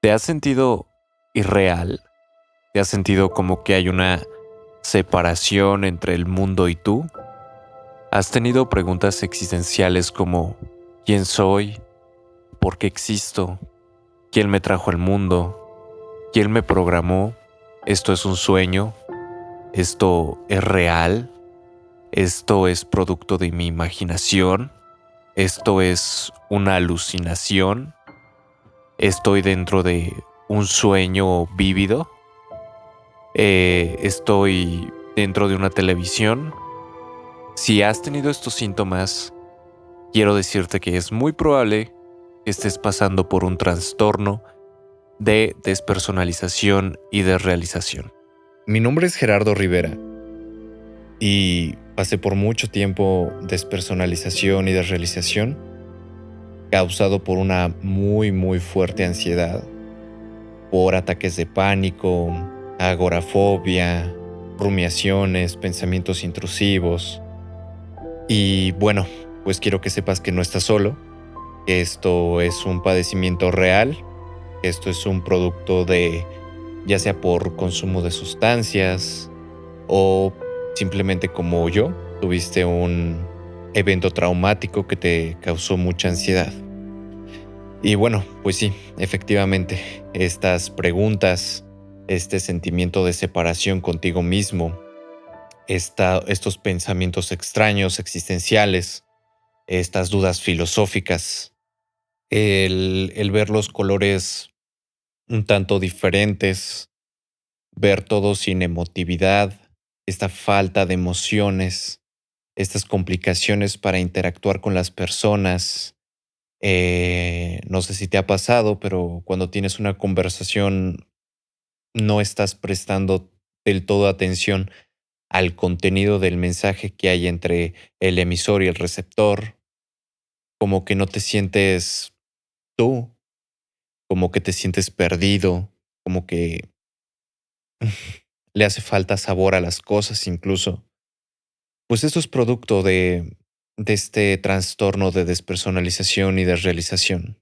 ¿Te has sentido irreal? ¿Te has sentido como que hay una separación entre el mundo y tú? ¿Has tenido preguntas existenciales como ¿quién soy? ¿Por qué existo? ¿Quién me trajo al mundo? ¿Quién me programó? ¿Esto es un sueño? ¿Esto es real? ¿Esto es producto de mi imaginación? ¿Esto es una alucinación? ¿Estoy dentro de un sueño vívido? ¿Estoy dentro de una televisión? Si has tenido estos síntomas, quiero decirte que es muy probable que estés pasando por un trastorno de despersonalización y desrealización. Mi nombre es Gerardo Rivera y pasé por mucho tiempo despersonalización y desrealización causado por una muy fuerte ansiedad, por ataques de pánico, agorafobia, rumiaciones, pensamientos intrusivos. Y bueno, pues quiero que sepas que no estás solo, que esto es un padecimiento real, que esto es un producto de ya sea por consumo de sustancias o simplemente como yo, tuviste un evento traumático que te causó mucha ansiedad. Y bueno, pues sí, efectivamente, estas preguntas, este sentimiento de separación contigo mismo, estos pensamientos extraños, existenciales, estas dudas filosóficas, el ver los colores un tanto diferentes, ver todo sin emotividad, esta falta de emociones, estas complicaciones para interactuar con las personas. No sé si te ha pasado, pero cuando tienes una conversación no estás prestando del todo atención al contenido del mensaje que hay entre el emisor y el receptor, como que no te sientes tú, como que te sientes perdido, como que le hace falta sabor a las cosas incluso. Pues esto es producto de este trastorno de despersonalización y desrealización,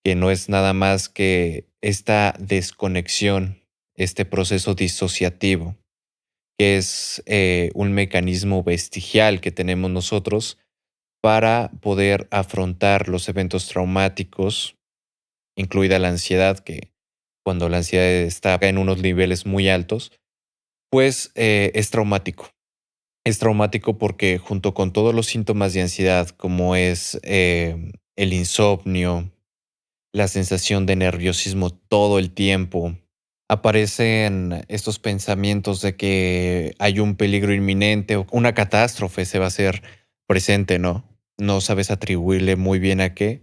que no es nada más que esta desconexión, este proceso disociativo, que es un mecanismo vestigial que tenemos nosotros para poder afrontar los eventos traumáticos, incluida la ansiedad, que cuando la ansiedad está en unos niveles muy altos, pues es traumático. Es traumático porque junto con todos los síntomas de ansiedad, como es el insomnio, la sensación de nerviosismo todo el tiempo, aparecen estos pensamientos de que hay un peligro inminente o una catástrofe se va a hacer presente, ¿no? No sabes atribuirle muy bien a qué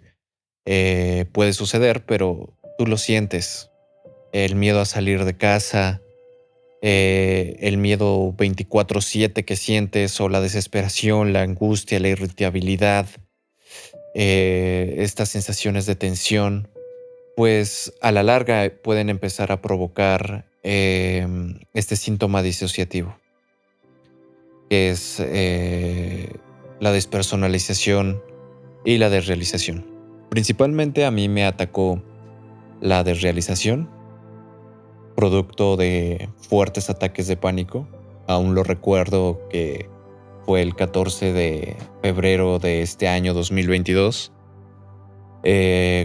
puede suceder, pero tú lo sientes. El miedo a salir de casa, el miedo 24/7 que sientes o la desesperación, la angustia, la irritabilidad, estas sensaciones de tensión, pues a la larga pueden empezar a provocar este síntoma disociativo, que es la despersonalización y la desrealización. Principalmente a mí me atacó la desrealización, producto de fuertes ataques de pánico. Aún lo recuerdo que fue el 14 de febrero de este año 2022,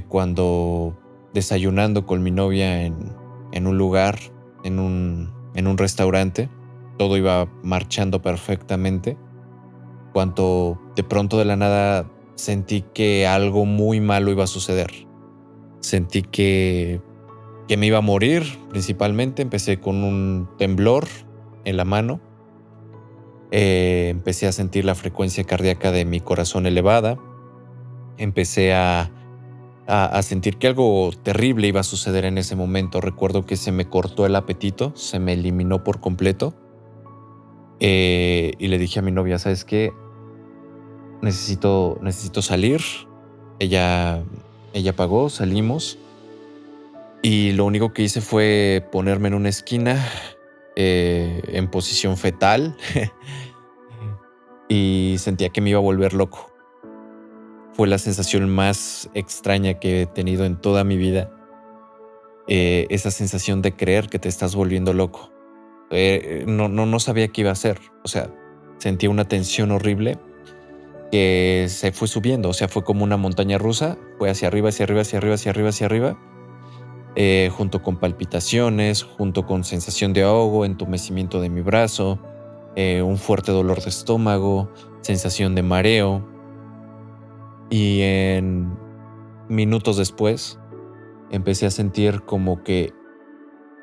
cuando desayunando con mi novia en un lugar, en un restaurante, todo iba marchando perfectamente, cuando de pronto de la nada sentí que algo muy malo iba a suceder. Sentí que me iba a morir, principalmente. Empecé con un temblor en la mano. Empecé a sentir la frecuencia cardíaca de mi corazón elevada. Empecé a sentir que algo terrible iba a suceder en ese momento. Recuerdo que se me cortó el apetito, se me eliminó por completo. Y le dije a mi novia, ¿sabes qué? Necesito salir. Ella, ella pagó, salimos. Y lo único que hice fue ponerme en una esquina, en posición fetal, y sentía que me iba a volver loco. Fue la sensación más extraña que he tenido en toda mi vida. esa sensación de creer que te estás volviendo loco. No sabía qué iba a hacer. O sea, sentía una tensión horrible que se fue subiendo. O sea, fue como una montaña rusa. Fue hacia arriba, hacia arriba, hacia arriba, hacia arriba, hacia arriba. Junto con palpitaciones, junto con sensación de ahogo, entumecimiento de mi brazo, un fuerte dolor de estómago, sensación de mareo. Y en minutos después empecé a sentir como que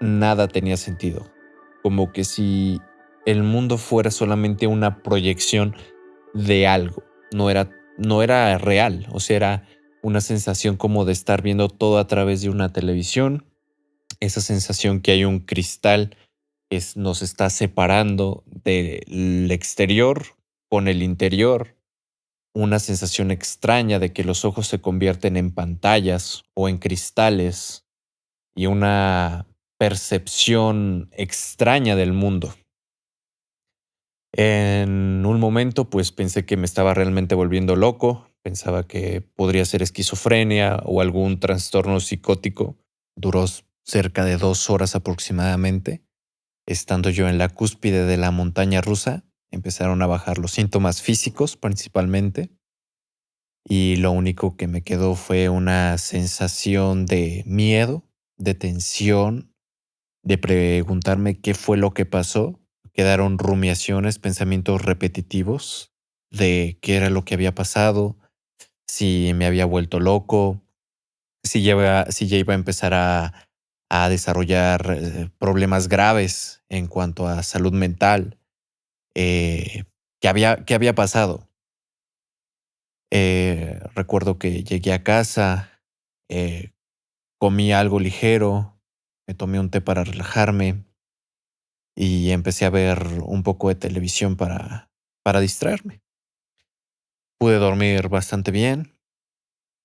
nada tenía sentido. Como que si el mundo fuera solamente una proyección de algo. No era real. O sea, era una sensación como de estar viendo todo a través de una televisión. Esa sensación que hay un cristal que nos está separando del exterior con el interior. Una sensación extraña de que los ojos se convierten en pantallas o en cristales y una percepción extraña del mundo. En un momento, pues pensé que me estaba realmente volviendo loco, pensaba que podría ser esquizofrenia o algún trastorno psicótico. Duró cerca de 2 horas aproximadamente. Estando yo en la cúspide de la montaña rusa, empezaron a bajar los síntomas físicos principalmente, y lo único que me quedó fue una sensación de miedo, de tensión, de preguntarme qué fue lo que pasó. Quedaron rumiaciones, pensamientos repetitivos de qué era lo que había pasado, si me había vuelto loco, si ya iba a empezar a desarrollar problemas graves en cuanto a salud mental. ¿Qué había pasado? Recuerdo que llegué a casa, eh, comí algo ligero, me tomé un té para relajarme y empecé a ver un poco de televisión para distraerme. Pude dormir bastante bien,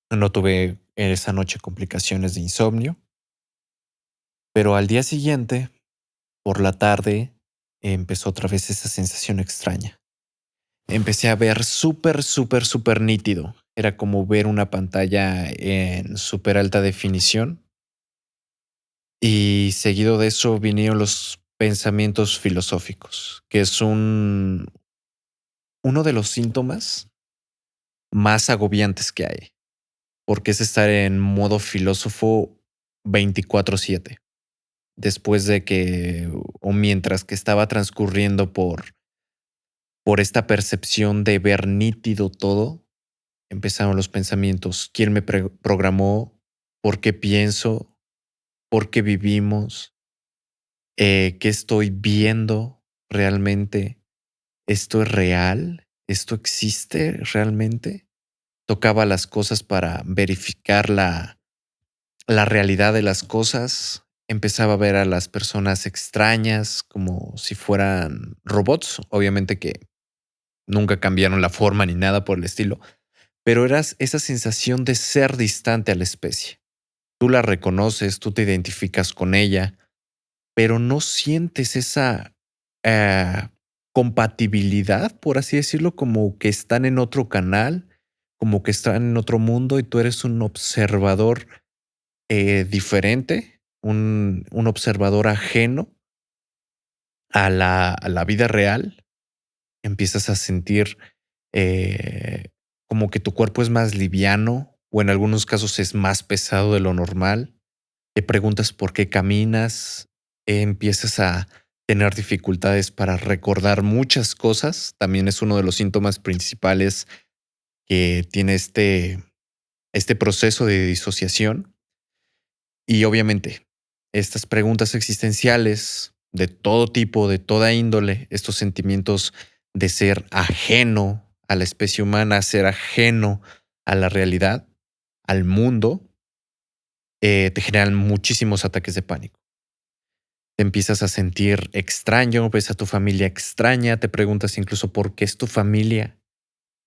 no tuve esa noche complicaciones de insomnio, pero al día siguiente, por la tarde, empezó otra vez esa sensación extraña. Empecé a ver súper, súper, súper nítido. Era como ver una pantalla en súper alta definición. Y seguido de eso vinieron los pensamientos filosóficos, que es uno de los síntomas más agobiantes que hay, porque es estar en modo filósofo 24/7. Después de que, o mientras que estaba transcurriendo por esta percepción de ver nítido todo, empezaron los pensamientos. ¿Quién me programó? ¿Por qué pienso? ¿Por qué vivimos? ¿Qué estoy viendo realmente? ¿Esto es real? ¿Esto existe realmente? Tocaba las cosas para verificar la realidad de las cosas. Empezaba a ver a las personas extrañas como si fueran robots. Obviamente que nunca cambiaron la forma ni nada por el estilo, pero eras esa sensación de ser distante a la especie. Tú la reconoces, tú te identificas con ella, pero no sientes esa eh, compatibilidad, por así decirlo, como que están en otro canal, como que están en otro mundo y tú eres un observador diferente, un observador ajeno a la vida real. Empiezas a sentir como que tu cuerpo es más liviano o en algunos casos es más pesado de lo normal. Te preguntas por qué caminas, empiezas a tener dificultades para recordar muchas cosas. También es uno de los síntomas principales que tiene este proceso de disociación. Y obviamente, estas preguntas existenciales de todo tipo, de toda índole, estos sentimientos de ser ajeno a la especie humana, ser ajeno a la realidad, al mundo, te generan muchísimos ataques de pánico. Te empiezas a sentir extraño, ves a tu familia extraña, te preguntas incluso por qué es tu familia,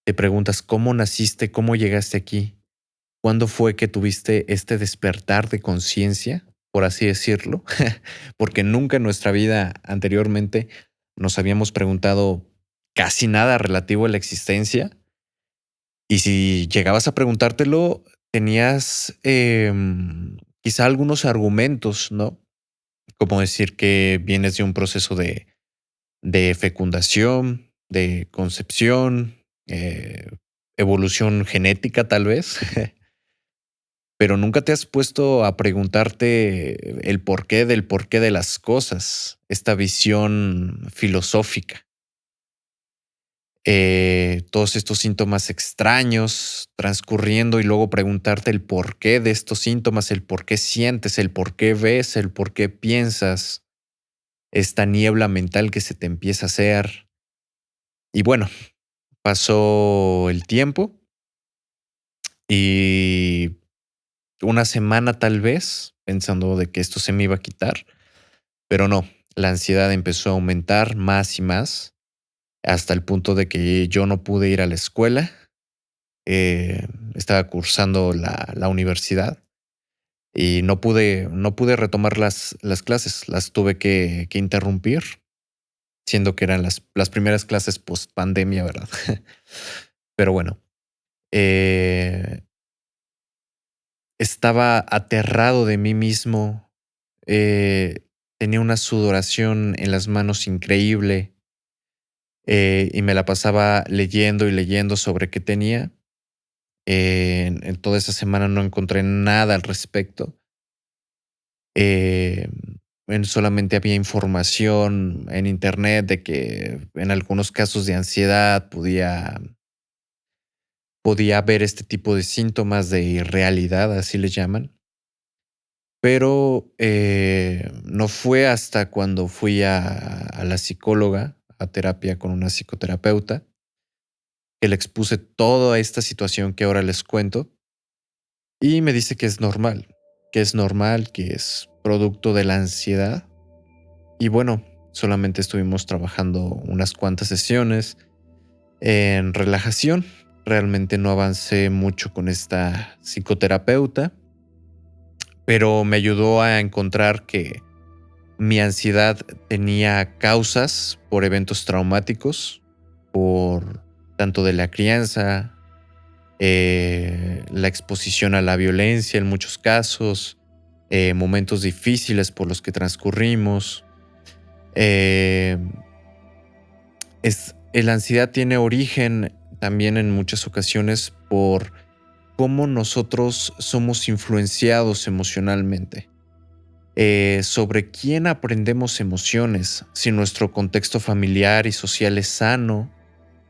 te preguntas cómo naciste, cómo llegaste aquí, cuándo fue que tuviste este despertar de conciencia, por así decirlo, porque nunca en nuestra vida anteriormente nos habíamos preguntado casi nada relativo a la existencia. Y si llegabas a preguntártelo, tenías quizá algunos argumentos, ¿no? Como decir que vienes de un proceso de fecundación, de concepción, evolución genética tal vez, pero nunca te has puesto a preguntarte el porqué de las cosas, esta visión filosófica. Todos estos síntomas extraños transcurriendo y luego preguntarte el porqué de estos síntomas, el por qué sientes, el por qué ves, el por qué piensas, esta niebla mental que se te empieza a hacer. Y bueno, pasó el tiempo y una semana tal vez pensando de que esto se me iba a quitar, pero no, la ansiedad empezó a aumentar más y más hasta el punto de que yo no pude ir a la escuela. eh, Estaba cursando la universidad y no pude retomar las clases, las tuve que interrumpir, siendo que eran las primeras clases post pandemia, ¿verdad? Pero bueno, eh, estaba aterrado de mí mismo, eh, tenía una sudoración en las manos increíble, y me la pasaba leyendo y leyendo sobre qué tenía. En toda esa semana no encontré nada al respecto. Eh, Solamente había información en internet de que en algunos casos de ansiedad podía haber este tipo de síntomas de irrealidad, así le llaman. Pero no fue hasta cuando fui a la psicóloga, a terapia con una psicoterapeuta, que le expuse toda esta situación que ahora les cuento y me dice que es producto de la ansiedad. Y bueno, solamente estuvimos trabajando unas cuantas sesiones en relajación. Realmente no avancé mucho con esta psicoterapeuta, pero me ayudó a encontrar que mi ansiedad tenía causas por eventos traumáticos, por tanto de la crianza, la exposición a la violencia en muchos casos, momentos difíciles por los que transcurrimos. Eh, la ansiedad tiene origen también en muchas ocasiones por cómo nosotros somos influenciados emocionalmente, sobre quién aprendemos emociones, si nuestro contexto familiar y social es sano,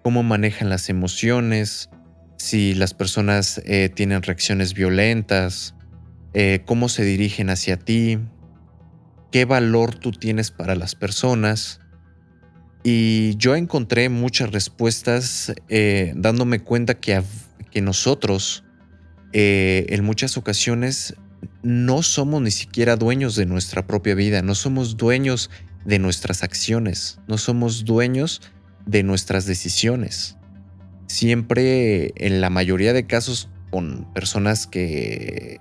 cómo manejan las emociones, si las personas tienen reacciones violentas, cómo se dirigen hacia ti, qué valor tú tienes para las personas. Y yo encontré muchas respuestas dándome cuenta que nosotros en muchas ocasiones no somos ni siquiera dueños de nuestra propia vida, no somos dueños de nuestras acciones, no somos dueños de nuestras decisiones. Siempre, en la mayoría de casos, con personas que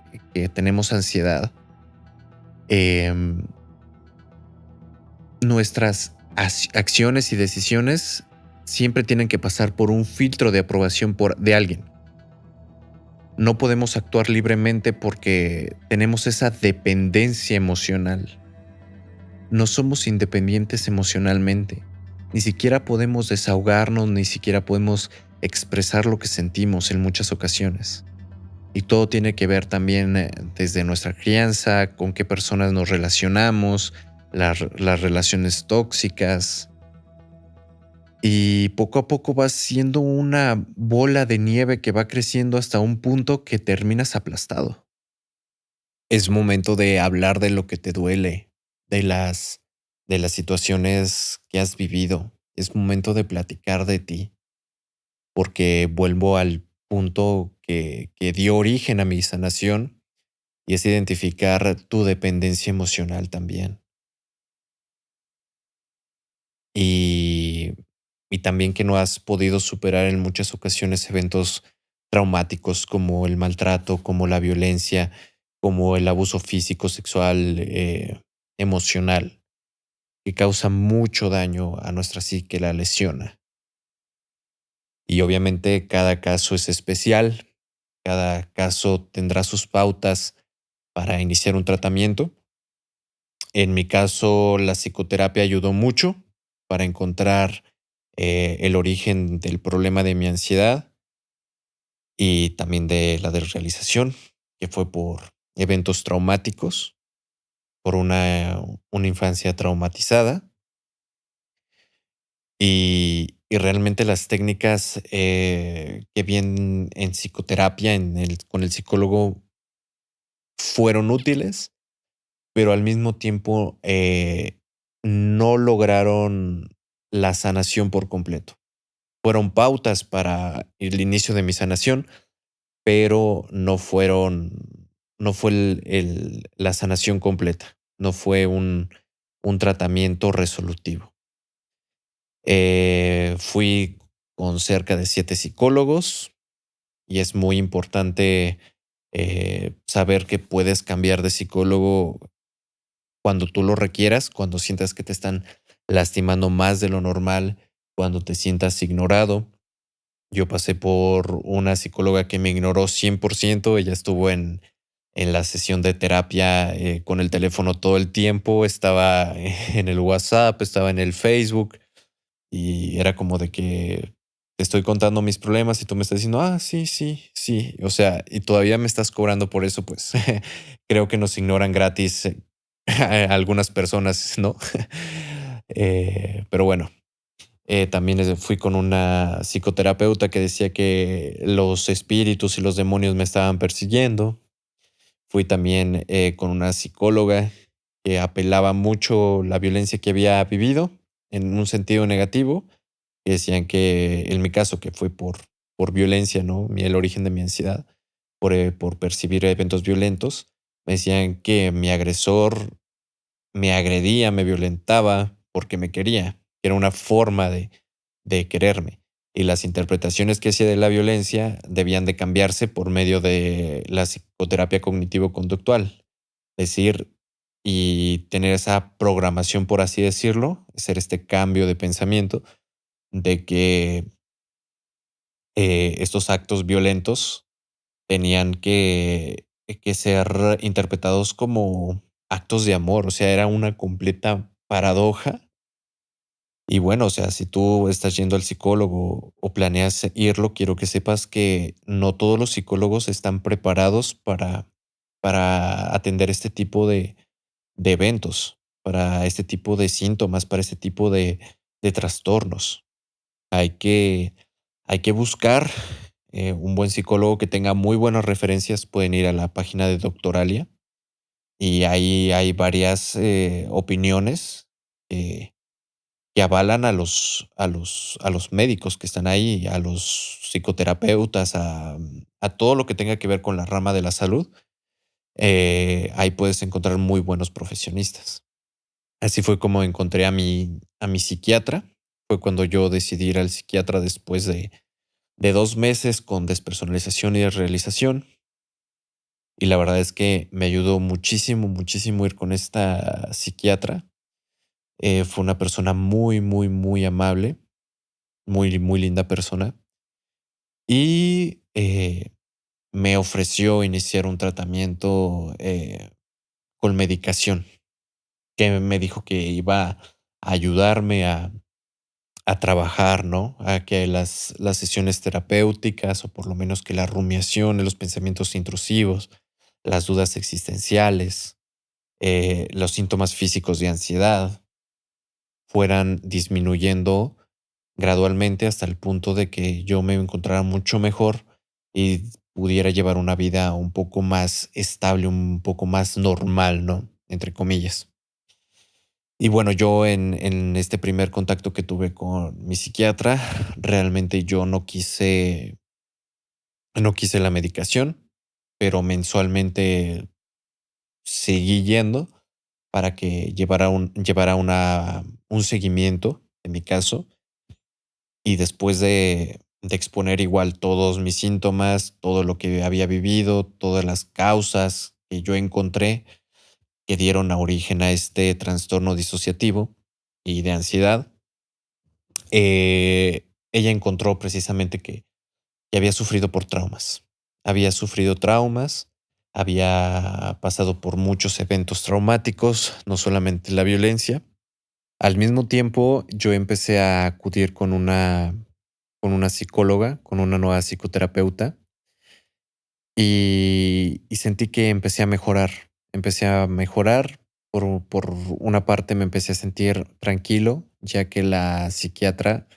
tenemos ansiedad, em, nuestras acciones y decisiones siempre tienen que pasar por un filtro de aprobación de alguien. No podemos actuar libremente porque tenemos esa dependencia emocional. No somos independientes emocionalmente. Ni siquiera podemos desahogarnos, ni siquiera podemos expresar lo que sentimos en muchas ocasiones. Y todo tiene que ver también desde nuestra crianza, con qué personas nos relacionamos, las relaciones tóxicas. Y poco a poco va siendo una bola de nieve que va creciendo hasta un punto que terminas aplastado. Es momento de hablar de lo que te duele, de las situaciones que has vivido. Es momento de platicar de ti, porque vuelvo al punto que dio origen a mi sanación y es identificar tu dependencia emocional también. Y, y también que no has podido superar en muchas ocasiones eventos traumáticos como el maltrato, como la violencia, como el abuso físico, sexual, emocional, que causa mucho daño a nuestra psique, la lesiona. Y obviamente cada caso es especial, cada caso tendrá sus pautas, para iniciar un tratamiento. En mi caso, la psicoterapia ayudó mucho para encontrar el origen del problema de mi ansiedad y también de la desrealización, que fue por eventos traumáticos, por una infancia traumatizada. Y realmente las técnicas que vi en psicoterapia con el psicólogo fueron útiles, pero al mismo tiempo no lograron la sanación por completo. Fueron pautas para el inicio de mi sanación, pero no fue la sanación completa, no fue un tratamiento resolutivo. Fui con cerca de 7 psicólogos y es muy importante saber que puedes cambiar de psicólogo cuando tú lo requieras, cuando sientas que te están lastimando más de lo normal, cuando te sientas ignorado. Yo pasé por una psicóloga que me ignoró 100%. Ella estuvo en la sesión de terapia con el teléfono todo el tiempo, estaba en el WhatsApp, estaba en el Facebook y era como de que te estoy contando mis problemas y tú me estás diciendo, ah, sí, sí, sí. O sea, y todavía me estás cobrando por eso, pues creo que nos ignoran gratis algunas personas, ¿no? Pero bueno, también fui con una psicoterapeuta que decía que los espíritus y los demonios me estaban persiguiendo. Fui también con una psicóloga que apelaba mucho la violencia que había vivido en un sentido negativo. Que decían que en mi caso, que fue por violencia, ¿no? El origen de mi ansiedad, por percibir eventos violentos, me decían que mi agresor me agredía, me violentaba porque me quería, que era una forma de quererme. Y las interpretaciones que hacía de la violencia debían de cambiarse por medio de la psicoterapia cognitivo-conductual. Decir, y tener esa programación, por así decirlo, hacer este cambio de pensamiento de que estos actos violentos tenían que ser interpretados como actos de amor. O sea, era una completa paradoja. Y bueno, o sea, si tú estás yendo al psicólogo o planeas irlo, quiero que sepas que no todos los psicólogos están preparados para atender este tipo de eventos, para este tipo de síntomas, para este tipo de trastornos. Hay que, hay que buscar un buen psicólogo que tenga muy buenas referencias. Pueden ir a la página de Doctoralia y ahí hay varias opiniones eh, que avalan a los médicos que están ahí, a los psicoterapeutas, a todo lo que tenga que ver con la rama de la salud. Ahí puedes encontrar muy buenos profesionistas. Así fue como encontré a mi psiquiatra. Fue cuando yo decidí ir al psiquiatra después de 2 meses con despersonalización y desrealización. Y la verdad es que me ayudó muchísimo, muchísimo ir con esta psiquiatra. Fue una persona muy, muy, muy amable, muy, muy linda persona. Y me ofreció iniciar un tratamiento con medicación, que me dijo que iba a ayudarme a trabajar, ¿no? A que las sesiones terapéuticas, o por lo menos que la rumiación, los pensamientos intrusivos, las dudas existenciales, los síntomas físicos de ansiedad fueran disminuyendo gradualmente hasta el punto de que yo me encontrara mucho mejor y pudiera llevar una vida un poco más estable, un poco más normal, ¿no? Entre comillas. Y bueno, yo en este primer contacto que tuve con mi psiquiatra, realmente yo no quise la medicación, pero mensualmente seguí yendo para que llevara un seguimiento, en mi caso, y después de exponer igual todos mis síntomas, todo lo que había vivido, todas las causas que yo encontré que dieron a origen a este trastorno disociativo y de ansiedad, ella encontró precisamente que había sufrido por traumas. Había sufrido traumas había pasado por muchos eventos traumáticos, no solamente la violencia. Al mismo tiempo, yo empecé a acudir con una psicóloga, con una nueva psicoterapeuta, y sentí que empecé a mejorar. Empecé a mejorar. Por una parte me empecé a sentir tranquilo, ya que la psiquiatra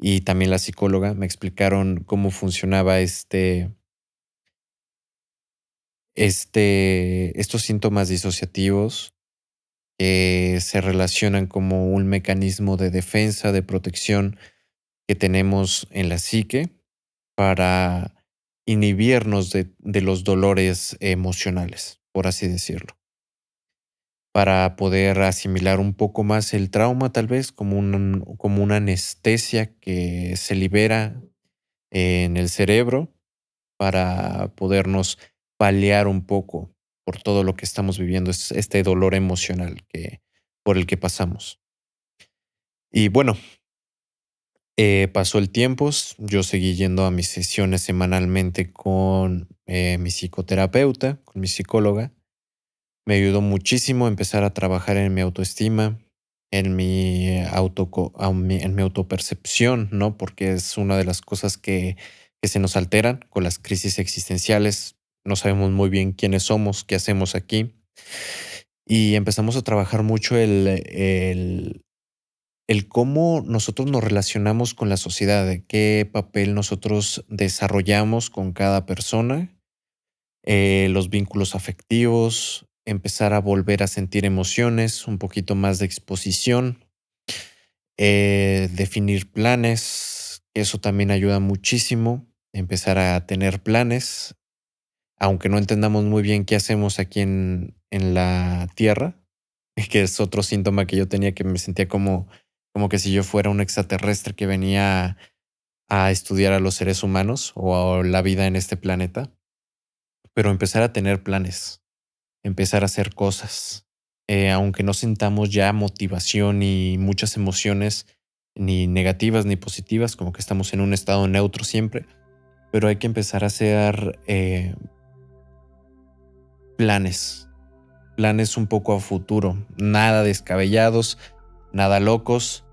y también la psicóloga me explicaron cómo funcionaba estos síntomas disociativos que se relacionan como un mecanismo de defensa, de protección que tenemos en la psique para inhibirnos de los dolores emocionales, por así decirlo, para poder asimilar un poco más el trauma, tal vez como una anestesia que se libera en el cerebro para podernos paliar un poco por todo lo que estamos viviendo, este dolor emocional por el que pasamos. Y bueno, pasó el tiempo, yo seguí yendo a mis sesiones semanalmente con mi psicoterapeuta, con mi psicóloga. Me ayudó muchísimo a empezar a trabajar en mi autoestima, en mi autopercepción, ¿no? Porque es una de las cosas que se nos alteran con las crisis existenciales. No sabemos muy bien quiénes somos, qué hacemos aquí. Y empezamos a trabajar mucho el cómo nosotros nos relacionamos con la sociedad, de qué papel nosotros desarrollamos con cada persona, los vínculos afectivos, empezar a volver a sentir emociones, un poquito más de exposición, definir planes, eso también ayuda muchísimo, empezar a tener planes, aunque no entendamos muy bien qué hacemos aquí en la Tierra, que es otro síntoma que yo tenía, que me sentía como que si yo fuera un extraterrestre que venía a estudiar a los seres humanos o a la vida en este planeta, pero empezar a tener planes, empezar a hacer cosas, aunque no sintamos ya motivación y muchas emociones, ni negativas ni positivas, como que estamos en un estado neutro siempre, pero hay que empezar a hacer planes, planes un poco a futuro, nada descabellados, nada locos,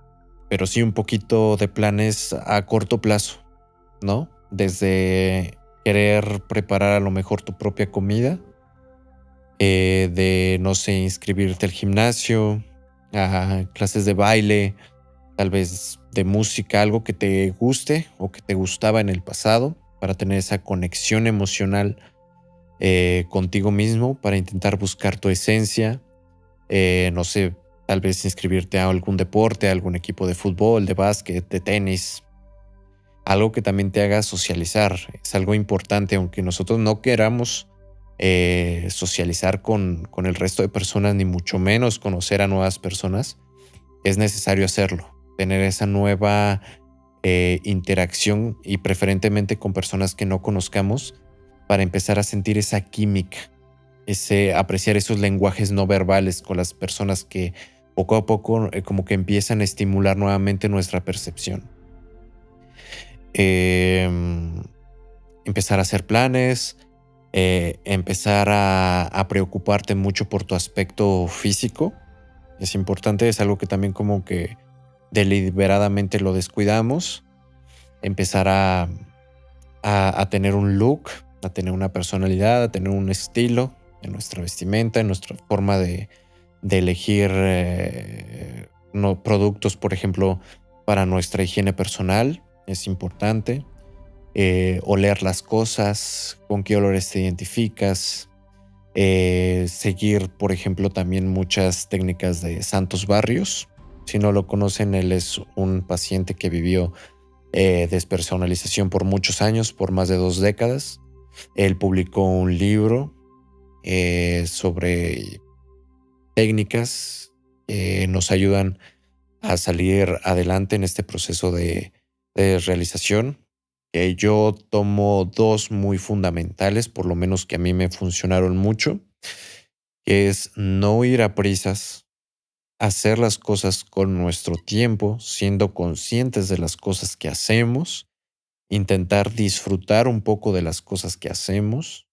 pero sí un poquito de planes a corto plazo, ¿no? Desde querer preparar a lo mejor tu propia comida, de, no sé, inscribirte al gimnasio, a clases de baile, tal vez de música, algo que te guste o que te gustaba en el pasado, para tener esa conexión emocional contigo mismo, para intentar buscar tu esencia, no sé, tal vez inscribirte a algún deporte, a algún equipo de fútbol, de básquet, de tenis, algo que también te haga socializar. Es algo importante, aunque nosotros no queramos socializar con el resto de personas, ni mucho menos conocer a nuevas personas, es necesario hacerlo, tener esa nueva interacción y preferentemente con personas que no conozcamos para empezar a sentir esa química, ese apreciar esos lenguajes no verbales con las personas que poco a poco como que empiezan a estimular nuevamente nuestra percepción. Em, Empezar a hacer planes, empezar a preocuparte mucho por tu aspecto físico. Es importante, es algo que también como que deliberadamente lo descuidamos. Empezar a tener un look, a tener una personalidad, a tener un estilo en nuestra vestimenta, en nuestra forma de elegir no, productos, por ejemplo, para nuestra higiene personal. Es importante. Oler las cosas, con qué olores te identificas. Seguir, por ejemplo, también muchas técnicas de Santos Barrios. Si no lo conocen, él es un paciente que vivió despersonalización por muchos años, por más de 2 décadas. Él publicó un libro sobre técnicas que nos ayudan a salir adelante en este proceso de realización. Yo tomo dos muy fundamentales, por lo menos que a mí me funcionaron mucho, que es no ir a prisas, hacer las cosas con nuestro tiempo, siendo conscientes de las cosas que hacemos, intentar disfrutar un poco de las cosas que hacemos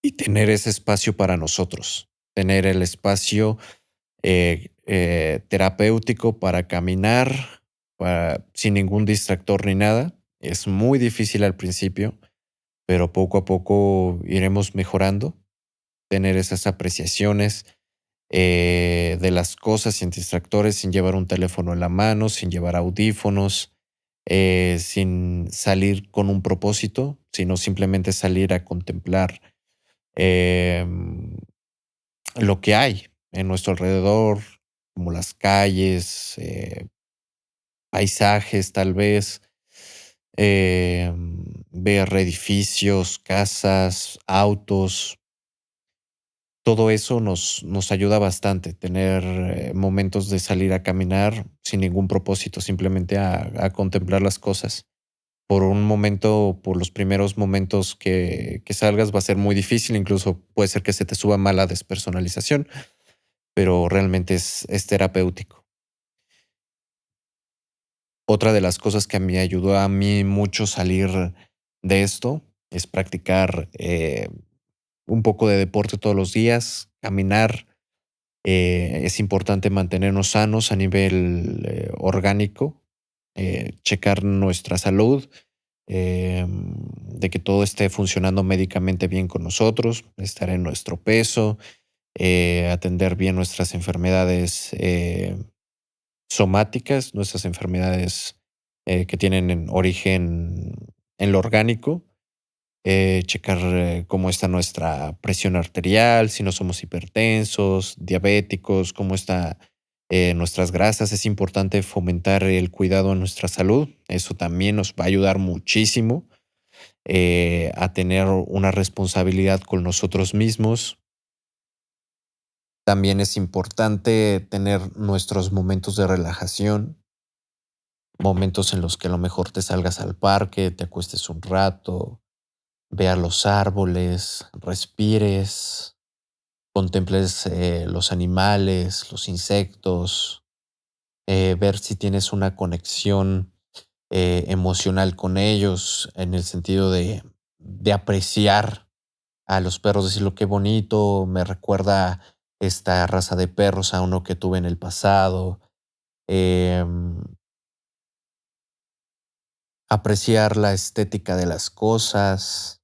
y tener ese espacio para nosotros, tener el espacio terapéutico para caminar sin ningún distractor ni nada. Es muy difícil al principio, pero poco a poco iremos mejorando, tener esas apreciaciones de las cosas sin distractores, sin llevar un teléfono en la mano, sin llevar audífonos, sin salir con un propósito, sino simplemente salir a contemplar em, lo que hay en nuestro alrededor, como las calles, paisajes tal vez, ver edificios, casas, autos. Todo eso nos ayuda bastante, tener momentos de salir a caminar sin ningún propósito, simplemente a contemplar las cosas. Por un momento, por los primeros momentos que salgas va a ser muy difícil, incluso puede ser que se te suba mal la despersonalización, pero realmente es terapéutico. Otra de las cosas que me ayudó a mí mucho salir de esto es practicar un poco de deporte todos los días, caminar. Es importante mantenernos sanos a nivel orgánico, checar nuestra salud, de que todo esté funcionando médicamente bien con nosotros, estar en nuestro peso, atender bien nuestras enfermedades somáticas, nuestras enfermedades que tienen origen en lo orgánico, checar cómo está nuestra presión arterial, si no somos hipertensos, diabéticos, cómo está nuestras grasas. Es importante fomentar el cuidado en nuestra salud. Eso también nos va a ayudar muchísimo a tener una responsabilidad con nosotros mismos. También es importante tener nuestros momentos de relajación, momentos en los que a lo mejor te salgas al parque, te acuestes un rato, veas los árboles, respires, contemples los animales, los insectos, ver si tienes una conexión emocional con ellos, en el sentido de apreciar a los perros, decirlo qué bonito, me recuerda esta raza de perros a uno que tuve en el pasado. em, Apreciar la estética de las cosas,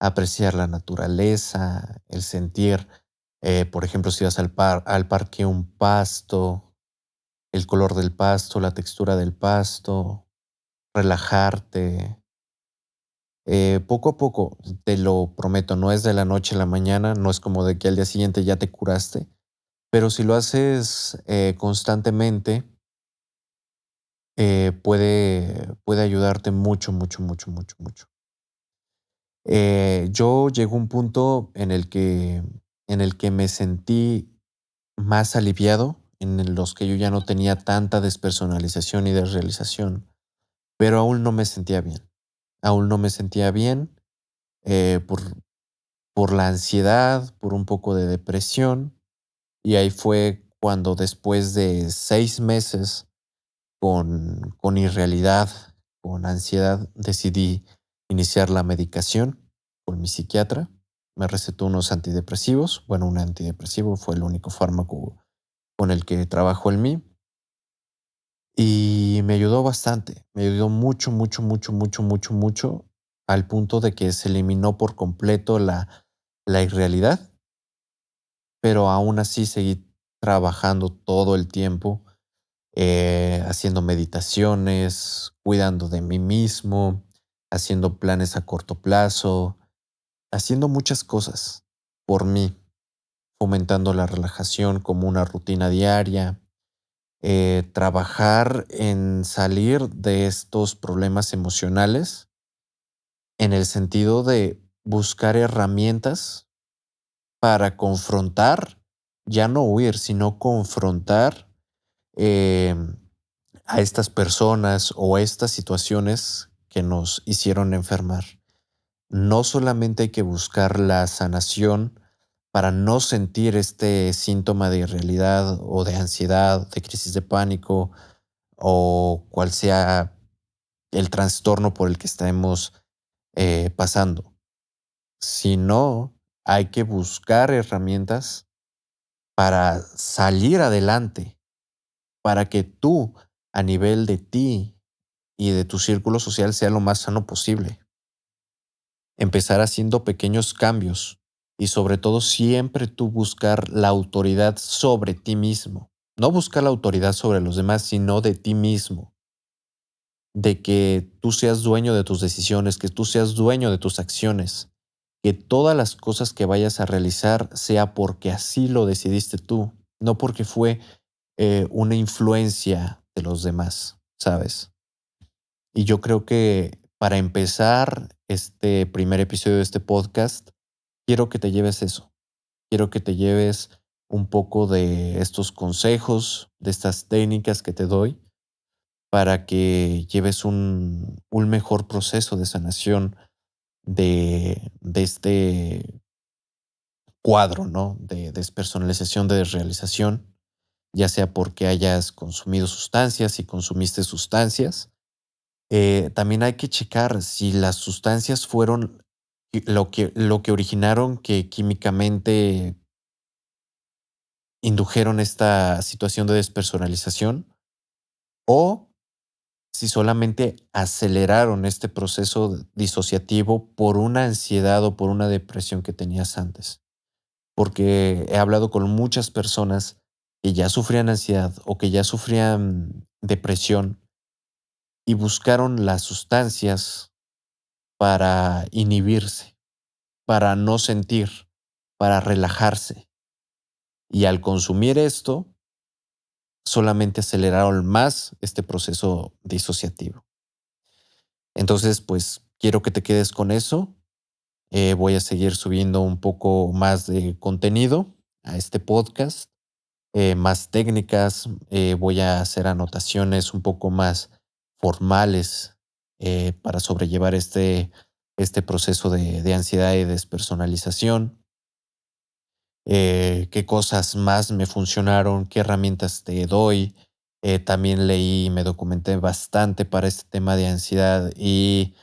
apreciar la naturaleza, el sentir, por ejemplo, si vas al parque, un pasto, el color del pasto, la textura del pasto, relajarte. Poco a poco, te lo prometo, no es de la noche a la mañana, no es como de que al día siguiente ya te curaste, pero si lo haces constantemente, puede ayudarte mucho, mucho, mucho, mucho, mucho. Yo llegó un punto en el que me sentí más aliviado, en los que yo ya no tenía tanta despersonalización y desrealización, pero aún no me sentía bien. Aún no me sentía bien por la ansiedad, por un poco de depresión, y ahí fue cuando después de 6 meses con irrealidad, con ansiedad, decidí iniciar la medicación con mi psiquiatra. Me recetó unos antidepresivos. Bueno, un antidepresivo fue el único fármaco con el que trabajo en mí. Y me ayudó bastante. Me ayudó mucho, mucho, mucho, mucho, mucho, mucho, al punto de que se eliminó por completo la irrealidad, pero aún así seguí trabajando todo el tiempo haciendo meditaciones, cuidando de mí mismo, haciendo planes a corto plazo, haciendo muchas cosas por mí, fomentando la relajación como una rutina diaria, trabajar en salir de estos problemas emocionales en el sentido de buscar herramientas para confrontar, ya no huir, sino confrontar em, a estas personas o a estas situaciones que nos hicieron enfermar. No solamente hay que buscar la sanación para no sentir este síntoma de irrealidad o de ansiedad, de crisis de pánico o cual sea el trastorno por el que estemos pasando, sino hay que buscar herramientas para salir adelante, para que tú, a nivel de ti y de tu círculo social, sea lo más sano posible. Empezar haciendo pequeños cambios y sobre todo siempre tú buscar la autoridad sobre ti mismo. No buscar la autoridad sobre los demás, sino de ti mismo. De que tú seas dueño de tus decisiones, que tú seas dueño de tus acciones, que todas las cosas que vayas a realizar sea porque así lo decidiste tú, no porque fue una influencia de los demás, ¿sabes? Y yo creo que para empezar este primer episodio de este podcast, quiero que te lleves eso. Quiero que te lleves un poco de estos consejos, de estas técnicas que te doy, para que lleves un mejor proceso de sanación de este cuadro, ¿no? De despersonalización, de desrealización, ya sea porque hayas consumido sustancias, si consumiste sustancias. También hay que checar si las sustancias fueron lo que originaron que químicamente indujeron esta situación de despersonalización o si solamente aceleraron este proceso disociativo por una ansiedad o por una depresión que tenías antes. Porque he hablado con muchas personas que ya sufrían ansiedad o que ya sufrían depresión y buscaron las sustancias para inhibirse, para no sentir, para relajarse. Y al consumir esto, solamente aceleraron más este proceso disociativo. Entonces, pues quiero que te quedes con eso. Voy a seguir subiendo un poco más de contenido a este podcast, más técnicas. Voy a hacer anotaciones un poco más formales para sobrellevar este proceso de ansiedad y despersonalización. Qué cosas más me funcionaron, qué herramientas te doy. También leí y me documenté bastante para este tema de ansiedad y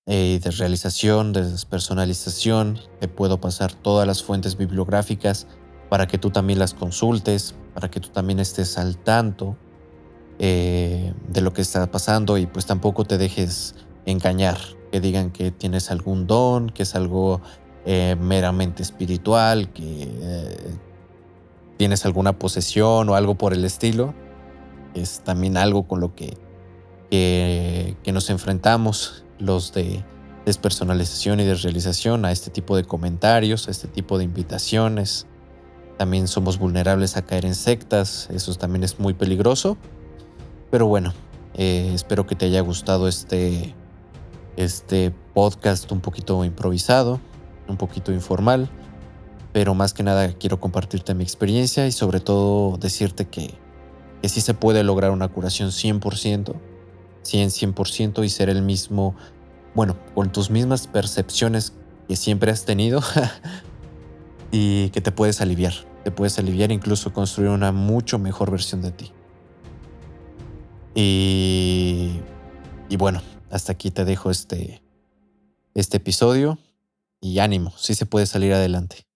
de realización, de despersonalización. Te puedo pasar todas las fuentes bibliográficas para que tú también las consultes, para que tú también estés al tanto de lo que está pasando y pues tampoco te dejes engañar, que digan que tienes algún don, que es algo meramente espiritual, que tienes alguna posesión o algo por el estilo. Es también algo con lo que nos enfrentamos los de despersonalización y desrealización a este tipo de comentarios, a este tipo de invitaciones. También somos vulnerables a caer en sectas, eso también es muy peligroso. Pero bueno, espero que te haya gustado este podcast un poquito improvisado, un poquito informal, pero más que nada quiero compartirte mi experiencia y sobre todo decirte que sí se puede lograr una curación 100%, 100% y ser el mismo, bueno, con tus mismas percepciones que siempre has tenido y que te puedes aliviar e incluso construir una mucho mejor versión de ti. Y bueno, hasta aquí te dejo este episodio y ánimo, sí se puede salir adelante.